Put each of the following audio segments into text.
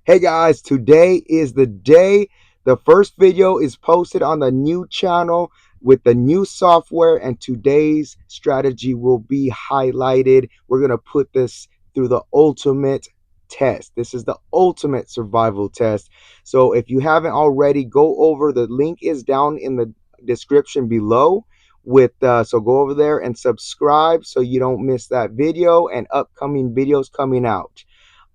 Hey guys, today is the day. The first video is posted on the new channel with the new software, and today's strategy will be highlighted. We're going to put this through the ultimate test. This is the ultimate survival test. So if you haven't already, go over. The link is down in the description below. So go over there and subscribe so you don't miss that video and upcoming videos coming out.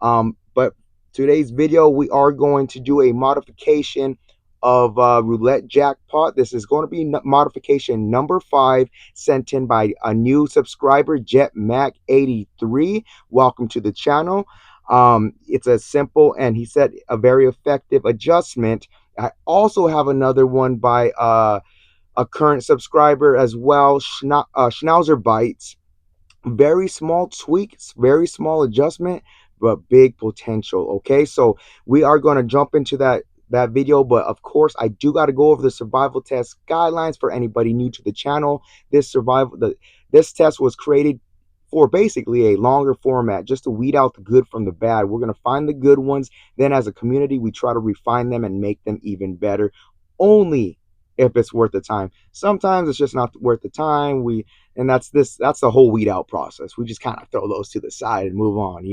But today's video, we are going to do a modification of Roulette Jackpot. This is going to be modification number 5, sent in by a new subscriber, JetMac83. Welcome to the channel. It's a simple, and he said a very effective adjustment. I also have another one by a current subscriber as well, Schnauzer Bites. Very small tweaks, very small adjustment, but big potential. Okay, so we are going to jump into that video, but of course I do got to go over the survival test guidelines for anybody new to the channel. This test was created for basically a longer format, just to weed out the good from the bad. We're going to find the good ones, then as a community we try to refine them and make them even better, only if it's worth the time. Sometimes it's just not worth the time. That's the whole weed out process. We just kind of throw those to the side and move on.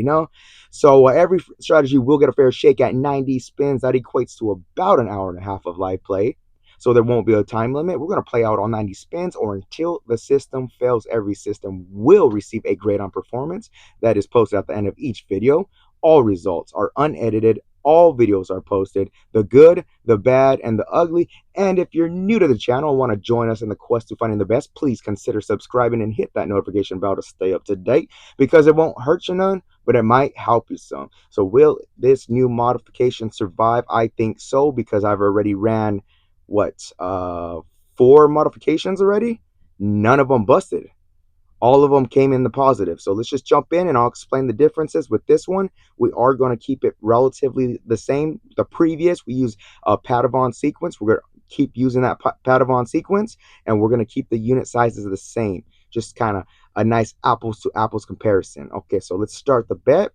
So every strategy will get a fair shake at 90 spins. That equates to about an hour and a half of live play. So there won't be a time limit. We're going to play out all 90 spins or until the system fails. Every system will receive a grade on performance that is posted at the end of each video. All results are unedited. All videos are posted, the good, the bad, and the ugly. And if you're new to the channel and want to join us in the quest to finding the best, please consider subscribing and hit that notification bell to stay up to date, because it won't hurt you none, but it might help you some. So will this new modification survive? I think so, because I've already ran, 4 modifications already. None of them busted. All of them came in the positive. So let's just jump in and I'll explain the differences. With this one, we are going to keep it relatively the same. The previous, we use a Padavon sequence. We're going to keep using that Padavon sequence, and we're going to keep the unit sizes the same. Just kind of a nice apples to apples comparison. Okay, so let's start the bet.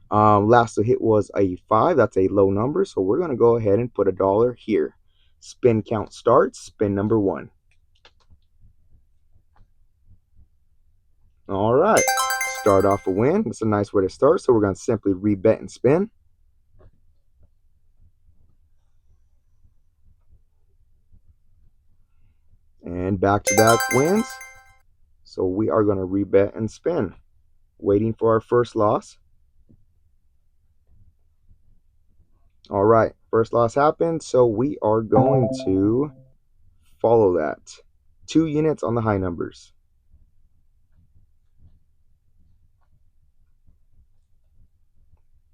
Last hit was a 5. That's a low number. So we're going to go ahead and put $1 here. Spin count starts. Spin number 1. All right, start off a win. That's a nice way to start. So we're going to simply rebet and spin. And back-to-back wins. So we are going to rebet and spin. Waiting for our first loss. All right, first loss happened. So we are going to follow that. 2 units on the high numbers.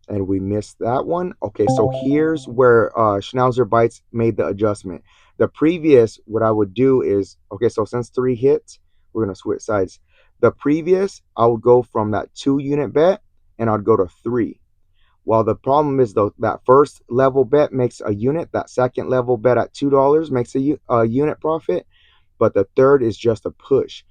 And we missed that one. Okay, so here's where Schnauzer Bites made the adjustment. The previous, what I would do is, okay, so since 3 hits, we're going to switch sides. The previous, I would go from that 2 unit bet and I'd go to 3. Well, the problem is, though, that first level bet makes a unit. That second level bet at $2 makes a unit profit. But the third is just a push.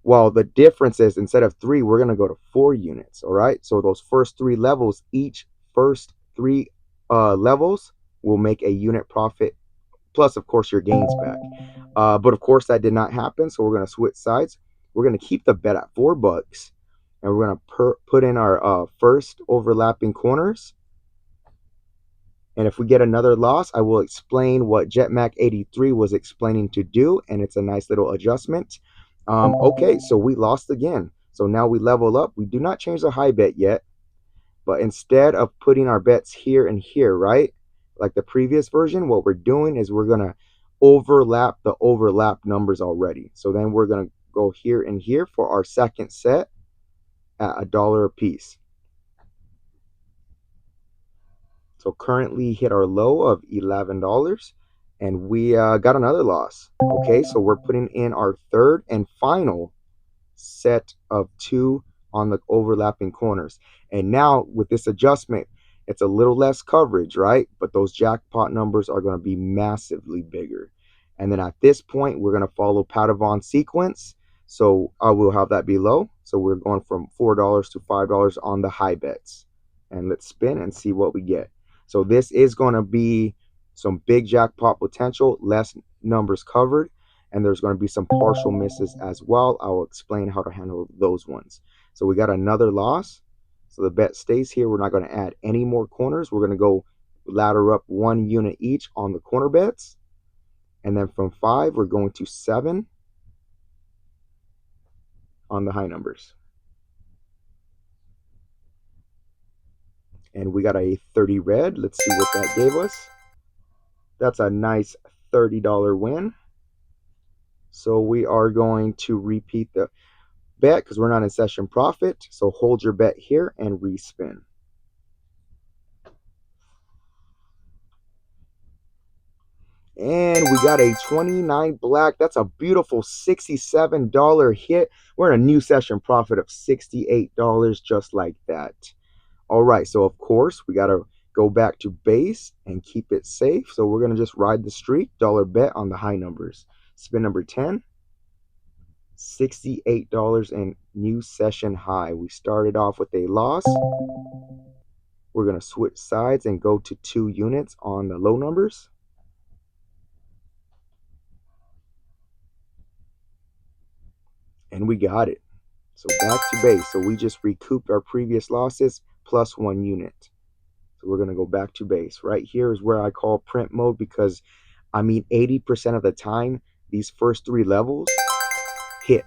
Well, the difference is, instead of 3, we're going to go to 4 units. All right. So those first 3 levels, each first 3 levels will make a unit profit, plus, of course, your gains back. But of course, that did not happen. So we're going to switch sides. We're going to keep the bet at $4. And we're going to put in our first overlapping corners. And if we get another loss, I will explain what JetMac83 was explaining to do. And it's a nice little adjustment. Okay, so we lost again. So now we level up. We do not change the high bet yet, but instead of putting our bets here and here, right, like the previous version, what we're doing is we're going to overlap the overlap numbers already. So then we're going to go here and here for our second set at $1 a piece. So currently hit our low of $11. And we got another loss. Okay, so we're putting in our third and final set of 2 on the overlapping corners. And now with this adjustment, it's a little less coverage, right? But those jackpot numbers are going to be massively bigger. And then at this point, we're going to follow Padavon sequence. So I will have that below. So we're going from $4 to $5 on the high bets. And let's spin and see what we get. So this is going to be some big jackpot potential, less numbers covered, and there's going to be some partial misses as well. I will explain how to handle those ones. So we got another loss. So the bet stays here. We're not going to add any more corners. We're going to go ladder up 1 unit each on the corner bets. And then from 5, we're going to 7 on the high numbers. And we got a 30 red. Let's see what that gave us. That's a nice $30 win. So we are going to repeat the bet because we're not in session profit. So hold your bet here and respin. And we got a 29 black. That's a beautiful $67 hit. We're in a new session profit of $68 just like that. All right, so of course we got to go back to base and keep it safe. So we're going to just ride the streak, dollar bet on the high numbers. Spin number 10, $68 and new session high. We started off with a loss. We're going to switch sides and go to 2 units on the low numbers. And we got it. So back to base. So we just recouped our previous losses plus 1 unit. So we're going to go back to base. Right here is where I call print mode because, I mean, 80% of the time, these first 3 levels hit.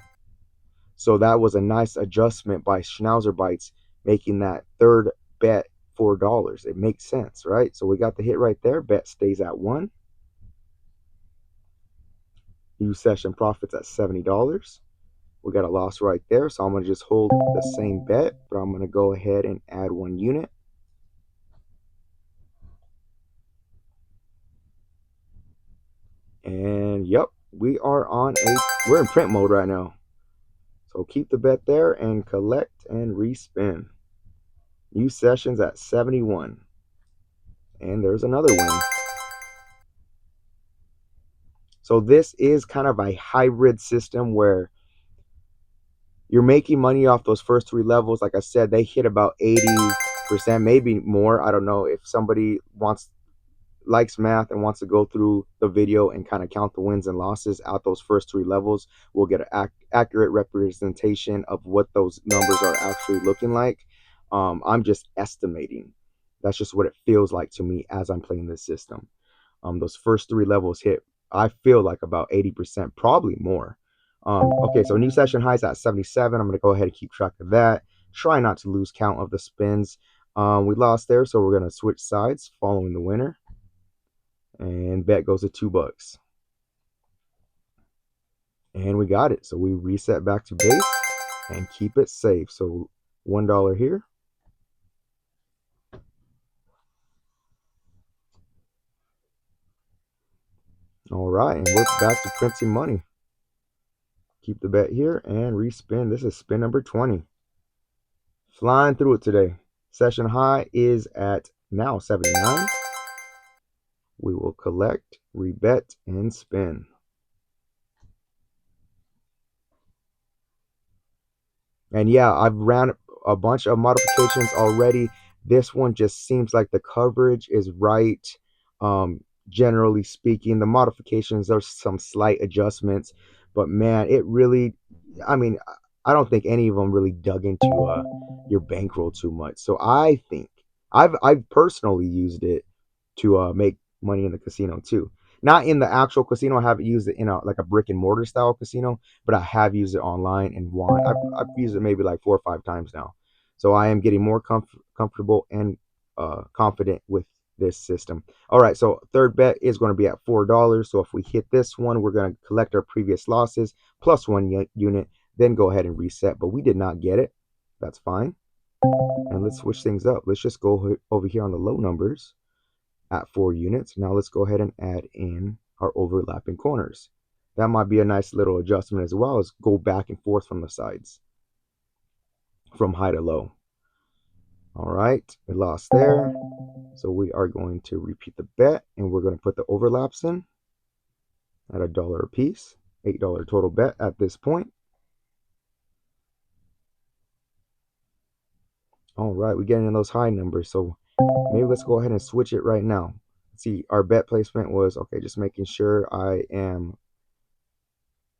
So that was a nice adjustment by Schnauzer Bites, making that third bet $4. It makes sense, right? So we got the hit right there. Bet stays at 1. New session profits at $70. We got a loss right there, so I'm going to just hold the same bet, but I'm going to go ahead and add 1 unit. And yep, we're in print mode right now. So keep the bet there and collect and respin. New sessions at 71. And there's another win. So this is kind of a hybrid system where you're making money off those first 3 levels. Like I said, they hit about 80%, maybe more. I don't know if somebody likes math and wants to go through the video and kind of count the wins and losses at those first 3 levels. We'll get an accurate representation of what those numbers are actually looking like. I'm just estimating. That's just what it feels like to me as I'm playing this system. Those first 3 levels hit, I feel like about 80%, probably more. Okay, so new session highs at 77. I'm going to go ahead and keep track of that. Try not to lose count of the spins. We lost there, so we're going to switch sides following the winner. And bet goes to $2. And we got it. So we reset back to base and keep it safe. So $1 here. All right, and we're back to printing money. Keep the bet here and respin. This is spin number 20. Flying through it today. Session high is at now 79. We will collect, rebet, and spin. And yeah, I've ran a bunch of modifications already. This one just seems like the coverage is right. Generally speaking, the modifications, there's some slight adjustments, but man, it really, I mean, I don't think any of them really dug into your bankroll too much. So I think I've personally used it to make money in the casino too. Not in the actual casino. I haven't used it in like a brick and mortar style casino, but I have used it online and won. I've used it maybe like 4 or 5 times now. So I am getting more comfortable and confident with this system. All right, so third bet is going to be at $4. So if we hit this one, we're going to collect our previous losses plus 1 unit, then go ahead and reset. But we did not get it. That's fine. And let's switch things up. Let's just go over here on the low numbers at 4 units. Now let's go ahead and add in our overlapping corners. That might be a nice little adjustment as well as go back and forth from the sides from high to low. All right, we lost there. So we are going to repeat the bet and we're going to put the overlaps in at $1 a piece. $8 total bet at this point. All right, we're getting in those high numbers. So Maybe let's go ahead and switch it right now. Let's see, our bet placement was, okay, just making sure I am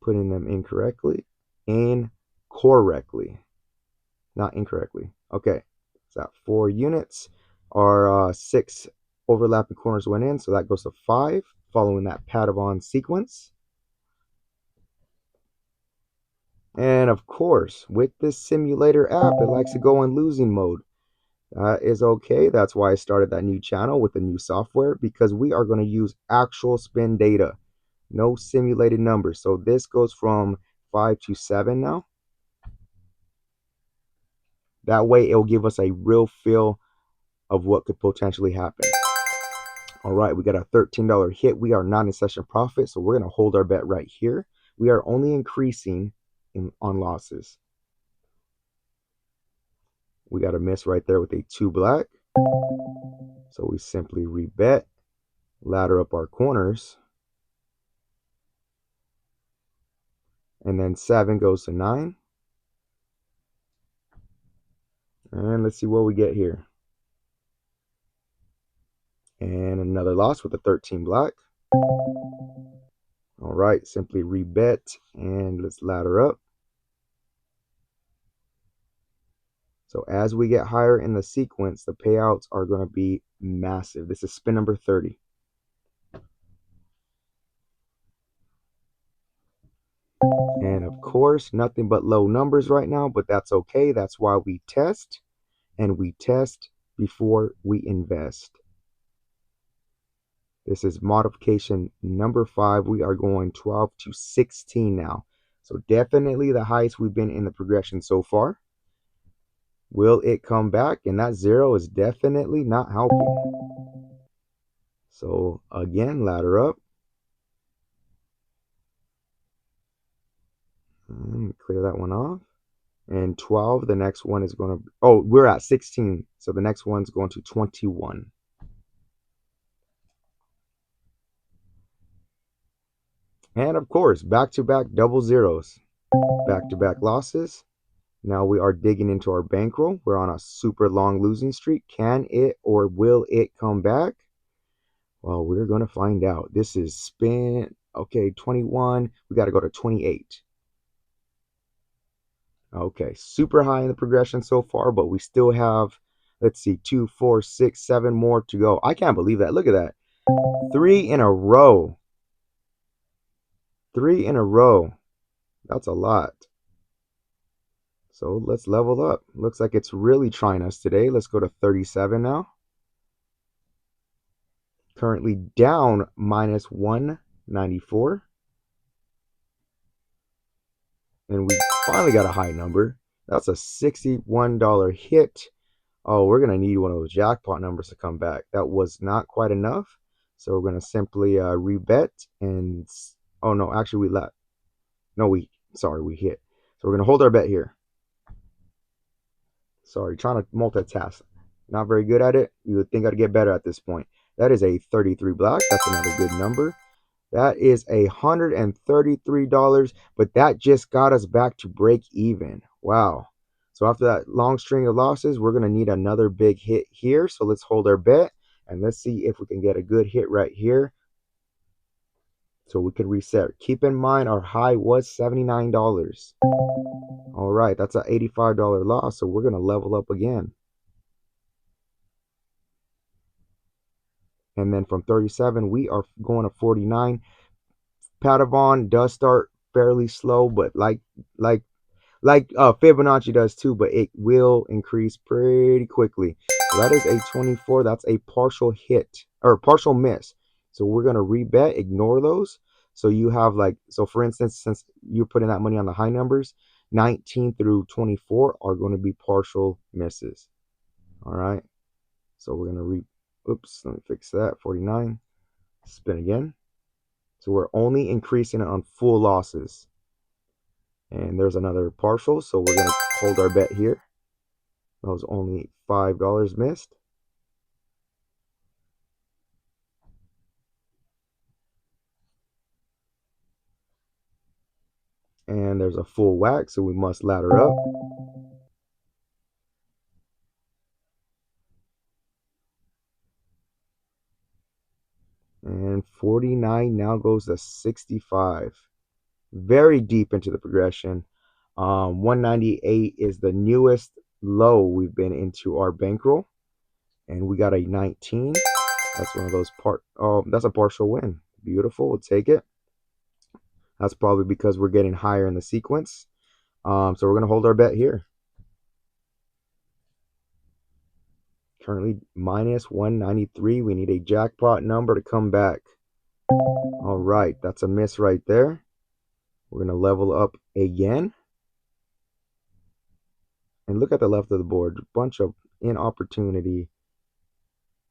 putting them incorrectly, not incorrectly. Okay, so that 4 units. Our 6 overlapping corners went in, so that goes to 5, following that Padavon sequence. And of course, with this simulator app, it likes to go in losing mode. That is okay. That's why I started that new channel with the new software, because we are going to use actual spin data, no simulated numbers. So this goes from 5 to 7 now. That way it'll give us a real feel of what could potentially happen. All right, we got a $13 hit. We are not in session profit, so we're going to hold our bet right here. We are only increasing on losses. We got a miss right there with a 2 black. So we simply rebet, ladder up our corners, and then 7 goes to 9. And let's see what we get here. And another loss with a 13 black. All right, simply rebet and let's ladder up. So as we get higher in the sequence, the payouts are going to be massive. This is spin number 30. And of course, nothing but low numbers right now, but that's okay. That's why we test, and we test before we invest. This is modification number 5. We are going 12 to 16 now. So definitely the highest we've been in the progression so far. Will it come back? And that 0 is definitely not helping. So again, ladder up. Clear that one off. And 12, the next one is going to, oh, we're at 16. So the next one's going to 21. And of course, back-to-back double zeros. Back-to-back losses. Now we are digging into our bankroll. We're on a super long losing streak. Can it or will it come back? Well, we're going to find out. This is spin. Okay, 21. We got to go to 28. Okay, super high in the progression so far, but we still have, let's see, 2, 4, 6, 7 more to go. I can't believe that. Look at that. 3 in a row. 3 in a row. That's a lot. So let's level up. Looks like it's really trying us today. Let's go to 37 now. Currently down minus 194. And we finally got a high number. That's a $61 hit. Oh, we're going to need one of those jackpot numbers to come back. That was not quite enough. So we're going to simply rebet and, oh no, actually we left. No, we hit. So we're going to hold our bet here. Sorry, trying to multitask. Not very good at it. You would think I'd get better at this point. That is a 33 black. That's another good number. That is $133, but that just got us back to break even. Wow. So after that long string of losses, we're going to need another big hit here. So let's hold our bet and let's see if we can get a good hit right here so we can reset. Keep in mind our high was $79. All right, that's an $85 loss, so we're going to level up again. And then from 37, we are going to 49. Padavon does start fairly slow, but like Fibonacci does too, but it will increase pretty quickly. So that is a 24. That's a partial hit or partial miss. So we're going to rebet, ignore those. So you have like, so for instance, since you're putting that money on the high numbers, 19 through 24 are going to be partial misses. All right. So we're going to oops, let me fix that. 49. Spin again. So we're only increasing it on full losses. And there's another partial, so we're going to hold our bet here. That was only $5 missed. And there's a full whack, so we must ladder up. And 49 now goes to 65. Very deep into the progression. 198 is the newest low we've been into our bankroll. And we got a 19. That's one of those that's a partial win. Beautiful. We'll take it. That's probably because we're getting higher in the sequence. So we're going to hold our bet here. Currently minus 193. We need a jackpot number to come back. All right. That's a miss right there. We're going to level up again. And look at the left of the board. A bunch of inopportunity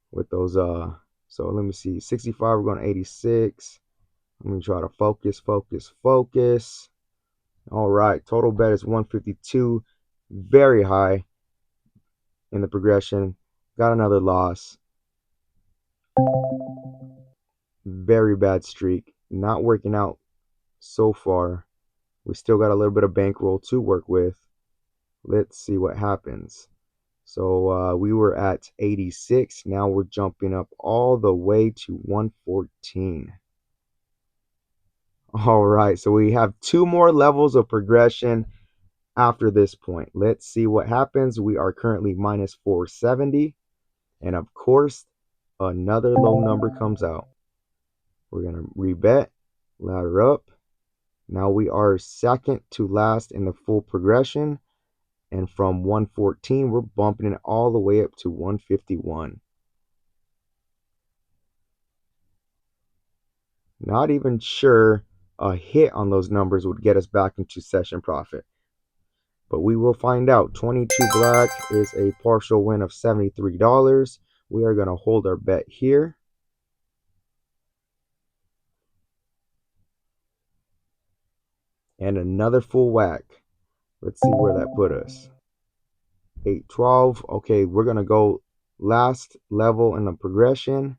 with those. So let me see. 65. We're going to 86. Let me try to focus. All right. Total bet is 152. Very high in the progression. Got another loss. Very bad streak. Not working out so far. We still got a little bit of bankroll to work with. Let's see what happens. So we were at 86. Now we're jumping up all the way to 114. All right. So we have 2 more levels of progression after this point. Let's see what happens. We are currently minus 470. And of course, another low number comes out. We're going to rebet, ladder up. Now we are second to last in the full progression. And from 114, we're bumping it all the way up to 151. Not even sure a hit on those numbers would get us back into session profit. But we will find out. 22 black is a partial win of $73. We are going to hold our bet here. And another full whack. Let's see where that put us. 812. Okay, we're going to go last level in the progression.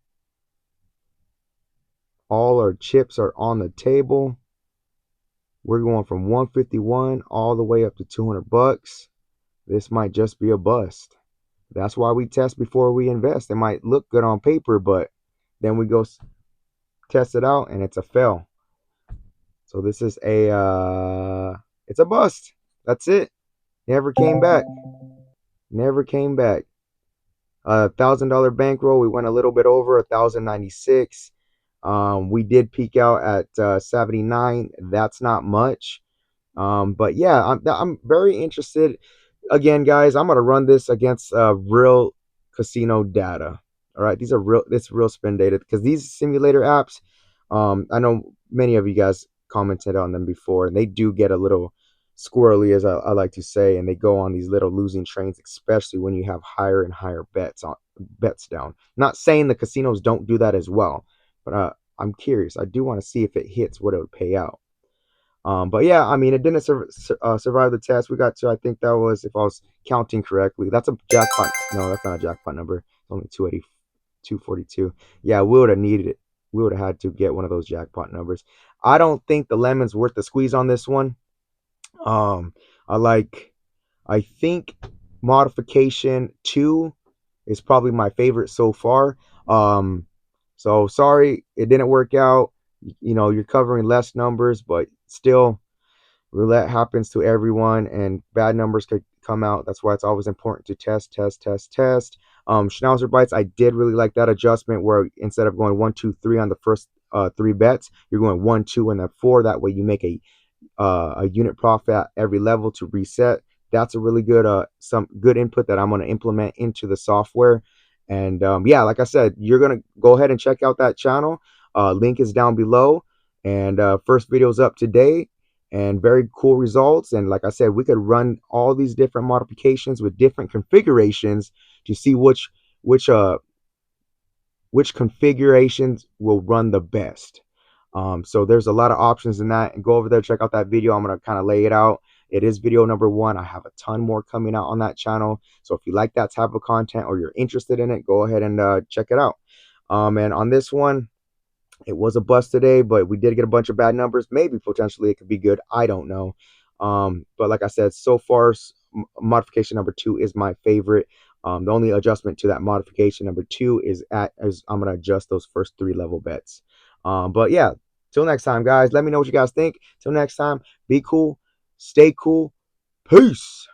All our chips are on the table. We're going from 151 all the way up to 200 bucks. This might just be a bust. That's why we test before we invest. It might look good on paper, but then we go test it out and it's a fail. So this is it's a bust. That's it. Never came back. Never came back. $1,000 bankroll. We went a little bit over 1,096. We did peak out at 79. That's not much. But yeah, I'm very interested. Again, guys, I'm gonna run this against real casino data. All right, these are real spin data because these simulator apps. I know many of you guys commented on them before, and they do get a little squirrely, as I like to say, and they go on these little losing trains, especially when you have higher and higher bets down. Not saying the casinos don't do that as well, but I'm curious. I do want to see if it hits what it would pay out. But yeah, I mean, it didn't survive the test. We got to, I think that was, if I was counting correctly, that's a jackpot. No, that's not a jackpot number. It's only 280, 242. Yeah, we would have needed it. We would have had to get one of those jackpot numbers. I don't think the lemon's worth the squeeze on this one. I think modification 2 is probably my favorite so far. So sorry it didn't work out. You know, you're covering less numbers, but still, roulette happens to everyone and bad numbers could come out. That's why it's always important to test. Schnauzer bites, I did really like that adjustment where instead of going 1 2 3 on the first 3 bets, you're going 1 2 and then 4. That way you make a unit profit at every level to reset. That's a really good some good input that I'm going to implement into the software. And yeah, like I said, you're going to go ahead and check out that channel. Link is down below, and first video is up today, and very cool results. And like I said, we could run all these different modifications with different configurations to see which configurations will run the best. So there's a lot of options in that, and go over there, check out that video. I'm going to kind of lay it out. It is video number 1. I have a ton more coming out on that channel. So if you like that type of content or you're interested in it, go ahead and check it out. And on this one, it was a bust today, but we did get a bunch of bad numbers. Maybe potentially it could be good. I don't know. But like I said, so far, modification number 2 is my favorite. The only adjustment to that modification number 2 is I'm gonna adjust those first 3 level bets. But yeah, till next time, guys. Let me know what you guys think. Till next time, be cool, stay cool, peace.